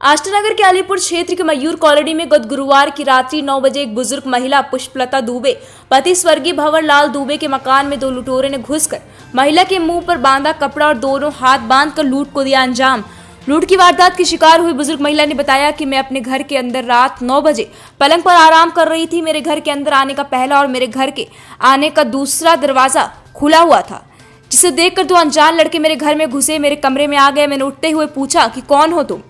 आष्टानगर के अलीपुर क्षेत्र के मयूर कॉलोनी में गत गुरुवार की रात्रि 9 बजे एक बुजुर्ग महिला पुष्पलता दुबे पति स्वर्गीय भंवर लाल दुबे के मकान में दो लुटेरों ने घुसकर महिला के मुंह पर बांधा कपड़ा और दोनों हाथ बांधकर लूट को दिया अंजाम। लूट की वारदात की शिकार हुई बुजुर्ग महिला ने बताया कि मैं अपने घर के अंदर रात 9 बजे पलंग पर आराम कर रही थी। मेरे घर के अंदर आने का पहला और मेरे घर के आने का दूसरा दरवाजा खुला हुआ था, जिसे देखकर दो अनजान लड़के मेरे घर में घुसे, मेरे कमरे में आ गए। मैंने उठते हुए पूछा कि कौन हो तुम,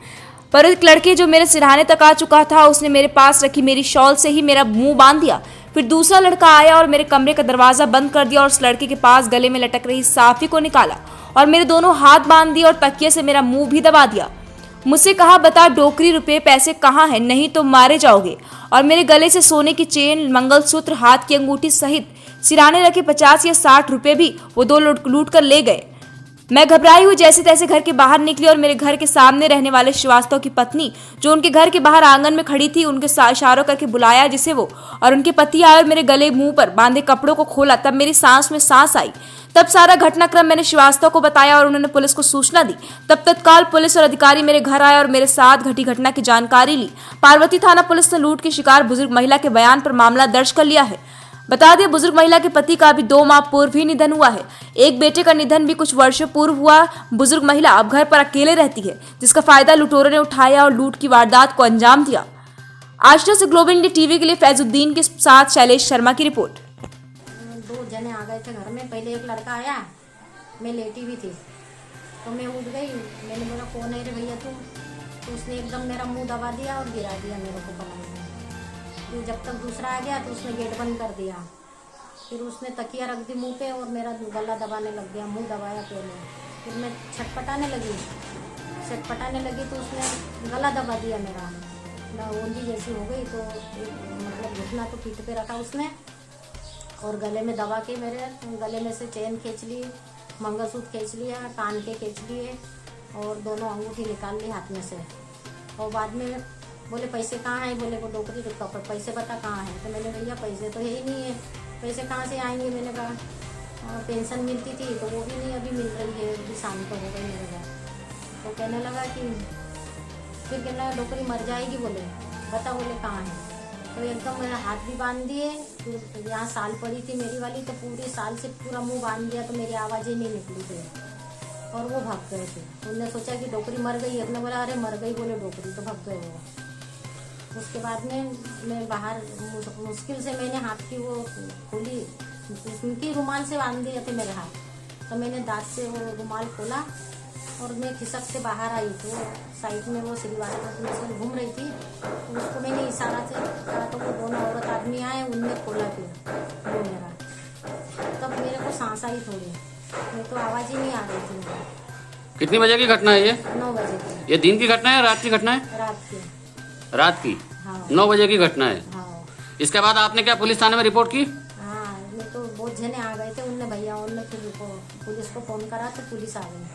पर एक लड़के जो मेरे सिरहाने तक आ चुका था उसने मेरे पास रखी मेरी शॉल से ही मेरा मुंह बांध दिया। फिर दूसरा लड़का आया और मेरे कमरे का दरवाजा बंद कर दिया और उस लड़के के पास गले में लटक रही साफी को निकाला और मेरे दोनों हाथ बांध दिए और तकिए से मेरा मुंह भी दबा दिया। मुझसे कहा, बता डोकरी रुपए पैसे कहाँ हैं, नहीं तो मारे जाओगे। और मेरे गले से सोने की चेन, मंगलसूत्र, हाथ की अंगूठी सहित सिराने रखे 50 या 60 रुपए भी वो दो लूट कर ले गए। मैं घबराई हुई जैसे तैसे घर के बाहर निकली और मेरे घर के सामने रहने वाले श्रीवास्तव की पत्नी जो उनके घर के बाहर आंगन में खड़ी थी, उनके इशारों करके बुलाया जिसे वो और उनके पति आए और मेरे गले मुंह पर बांधे कपड़ों को खोला। तब मेरी सांस में सांस आई। तब सारा घटनाक्रम मैंने श्रीवास्तव को बताया और उन्होंने पुलिस को सूचना दी। तब तत्काल पुलिस और अधिकारी मेरे घर आए और मेरे साथ घटी घटना की जानकारी ली। पार्वती थाना पुलिस ने लूट की शिकार बुजुर्ग महिला के बयान पर मामला दर्ज कर लिया है। बता दें, बुजुर्ग महिला के पति का अभी 2 माह पूर्व ही निधन हुआ है। एक बेटे का निधन भी कुछ वर्षों पूर्व हुआ। बुजुर्ग महिला अब घर पर अकेले रहती है, जिसका फायदा लुटेरों ने उठाया और लूट की वारदात को अंजाम दिया। आष्टा से ग्लोबल इंडिया टीवी के लिए फैजुद्दीन के साथ शैलेश शर्मा की रिपोर्ट। 2 जने आ गए थे घर में। पहले एक लड़का आया, मैं लेटी हुई थी तो मैं उठ गई। मैंने बोला, कौन है रे भैया तू? तो उसने एकदम मेरा मुंह दबा दिया और गिरा दिया मेरे को पलंग में। फिर जब तक दूसरा आ गया तो उसने गेट बंद कर दिया। फिर उसने तकिया रख दी मुंह पे और मेरा गला दबाने लग गया, मुंह दबाया पहले। फिर मैं छटपटाने लगी तो उसने गला दबा दिया मेरा। मैं ओंधी जैसी हो गई तो मतलब घुटना तो पीठ पे रखा उसने और गले में दबा के मेरे गले में से चेन खींच ली, मंगलसूत्र खींच लिया, कान के खींच लिए और दोनों अंगूठी निकाल ली हाथ में से। और बाद में बोले, पैसे कहाँ हैं? बोले, वो डोकरी रुका पर पैसे बता कहाँ हैं? तो मैंने, भैया पैसे तो है ही नहीं है, पैसे कहाँ से आएंगे? मैंने कहा पेंशन मिलती थी तो वो भी नहीं अभी मिल रही है, अभी शाम को हो गई मेरे घर। तो कहने लगा कि फिर कहने लगा डोकरी मर जाएगी। बोले, बता। बोले, कहाँ है? तो एकदम मेरा हाथ भी बांध दिए। फिर यहाँ साल पड़ी थी मेरी वाली, तो पूरी साल से पूरा मुँह बांध दिया तो मेरी आवाज़ें नहीं निकली थी और वो भाग गए थे। उन्होंने सोचा कि डोकरी मर गई है। अपने बोला, अरे मर गई। बोले डोकरी, तो भाग गए वो। उसके बाद में मैं बाहर मुश्किल से मैंने हाथ की वो खोली, उनकी रुमाल से बांध दिए थे मेरे हाथ। तो मैंने दांत से वो रुमाल खोला और मैं खिसक से बाहर आई। तो साइड में वो सिलवार में से घूम रही थी तो उसको मैंने इशारा से कहा तो वो दोनों औरत आदमी आए, उनने खोला फिर वो मेरा। तब मेरे को सांस आई थोड़ी, मैं तो आवाज़ ही नहीं आ रही थी मेरी। कितनी बजे की घटना है ये? 9 बजे की। ये दिन की घटना है, रात की घटना है? रात की। हाँ। 9 बजे की घटना है। हाँ। इसके बाद आपने क्या पुलिस थाने में रिपोर्ट की? हाँ, मैं तो बहुत जने आ गए थे। उनने भैया उनने फिर पुलिस को फोन करा तो पुलिस आ गई।